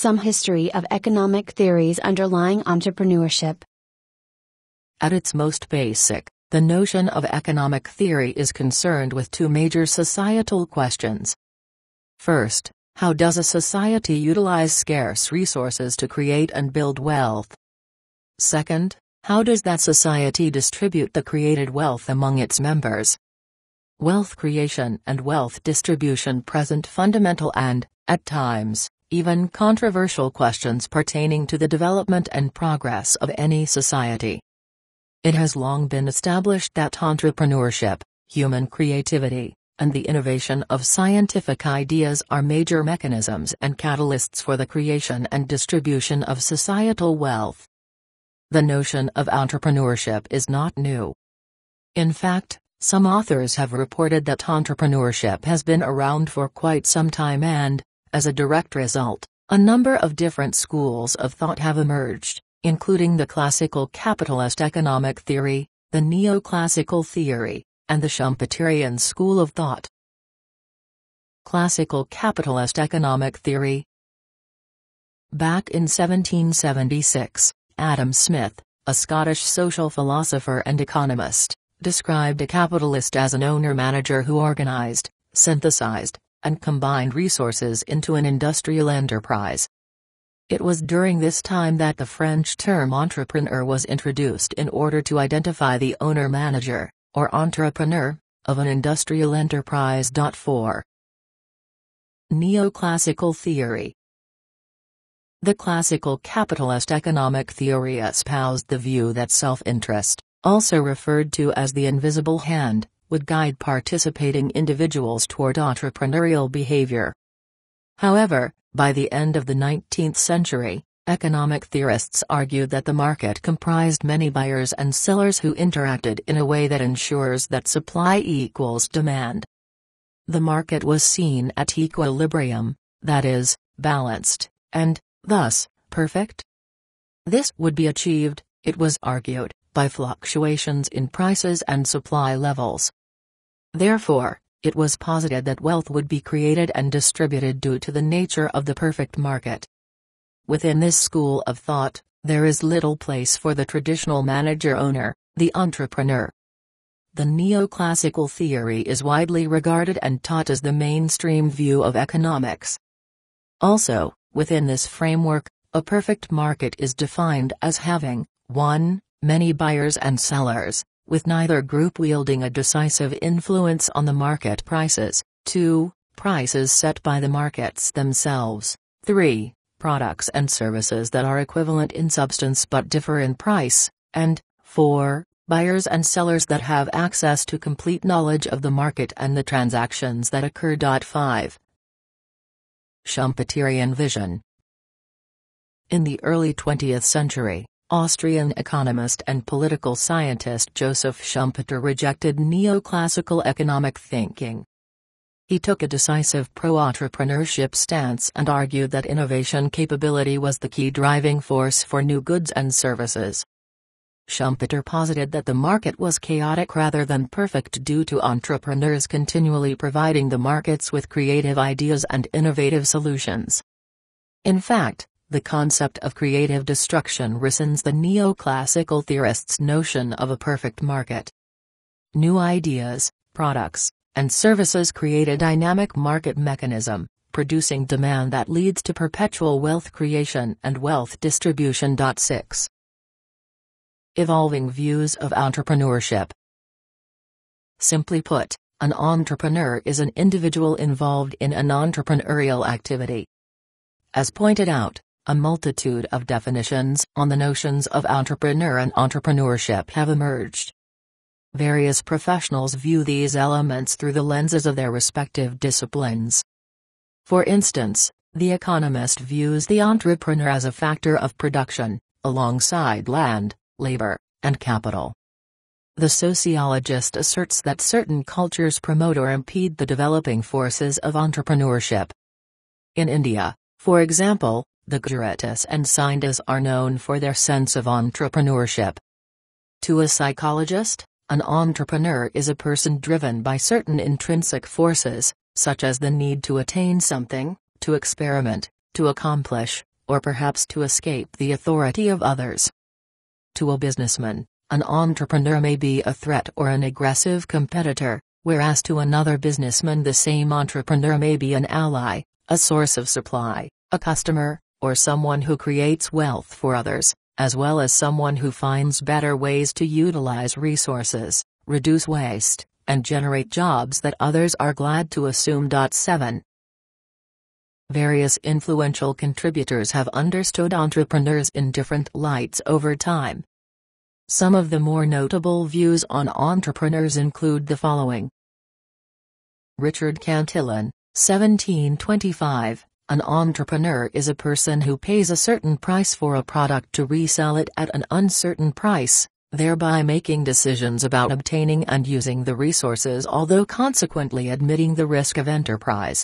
Some history of economic theories underlying entrepreneurship. At its most basic, the notion of economic theory is concerned with two major societal questions. First, how does a society utilize scarce resources to create and build wealth? Second, how does that society distribute the created wealth among its members? Wealth creation and wealth distribution present fundamental and, at times, even controversial questions pertaining to the development and progress of any society. It has long been established that entrepreneurship, human creativity, and the innovation of scientific ideas are major mechanisms and catalysts for the creation and distribution of societal wealth. The notion of entrepreneurship is not new. In fact, some authors have reported that entrepreneurship has been around for quite some time and, as a direct result, a number of different schools of thought have emerged, including the classical capitalist economic theory, the neoclassical theory, and the Schumpeterian school of thought. Classical capitalist economic theory. Back in 1776, Adam Smith, a Scottish social philosopher and economist, described a capitalist as an owner-manager who organized, synthesized, and combined resources into an industrial enterprise. It was during this time that the French term entrepreneur was introduced in order to identify the owner-manager, or entrepreneur, of an industrial enterprise. 4. Neoclassical theory. The classical capitalist economic theory espoused the view that self-interest, also referred to as the invisible hand, would guide participating individuals toward entrepreneurial behavior. However, by the end of the 19th century, economic theorists argued that the market comprised many buyers and sellers who interacted in a way that ensures that supply equals demand. The market was seen at equilibrium, that is, balanced, and, thus, perfect. This would be achieved, it was argued, by fluctuations in prices and supply levels. Therefore, it was posited that wealth would be created and distributed due to the nature of the perfect market. Within this school of thought, there is little place for the traditional manager-owner, the entrepreneur. The neoclassical theory is widely regarded and taught as the mainstream view of economics. Also, within this framework, a perfect market is defined as having 1. Many buyers and sellers, with neither group wielding a decisive influence on the market prices, 2. Prices set by the markets themselves, 3. Products and services that are equivalent in substance but differ in price, and 4. Buyers and sellers that have access to complete knowledge of the market and the transactions that occur. 5. Schumpeterian vision. In the early 20th century, Austrian economist and political scientist Joseph Schumpeter rejected neoclassical economic thinking. He took a decisive pro-entrepreneurship stance and argued that innovation capability was the key driving force for new goods and services. Schumpeter posited that the market was chaotic rather than perfect due to entrepreneurs continually providing the markets with creative ideas and innovative solutions. In fact, the concept of creative destruction rescinds the neoclassical theorists' notion of a perfect market. New ideas, products, and services create a dynamic market mechanism, producing demand that leads to perpetual wealth creation and wealth distribution. 6. Evolving views of entrepreneurship. Simply put, an entrepreneur is an individual involved in an entrepreneurial activity. As pointed out, a multitude of definitions on the notions of entrepreneur and entrepreneurship have emerged. Various professionals view these elements through the lenses of their respective disciplines. For instance, the economist views the entrepreneur as a factor of production, alongside land, labor, and capital. The sociologist asserts that certain cultures promote or impede the developing forces of entrepreneurship. In India, for example, the Gujaratis and Sindhis are known for their sense of entrepreneurship. To a psychologist, an entrepreneur is a person driven by certain intrinsic forces, such as the need to attain something, to experiment, to accomplish, or perhaps to escape the authority of others. To a businessman, an entrepreneur may be a threat or an aggressive competitor, whereas to another businessman the same entrepreneur may be an ally, a source of supply, a customer, or someone who creates wealth for others, as well as someone who finds better ways to utilize resources, reduce waste, and generate jobs that others are glad to assume. 7. Various influential contributors have understood entrepreneurs in different lights over time. Some of the more notable views on entrepreneurs include the following. Richard Cantillon, 1725, an entrepreneur is a person who pays a certain price for a product to resell it at an uncertain price, thereby making decisions about obtaining and using the resources, although consequently admitting the risk of enterprise.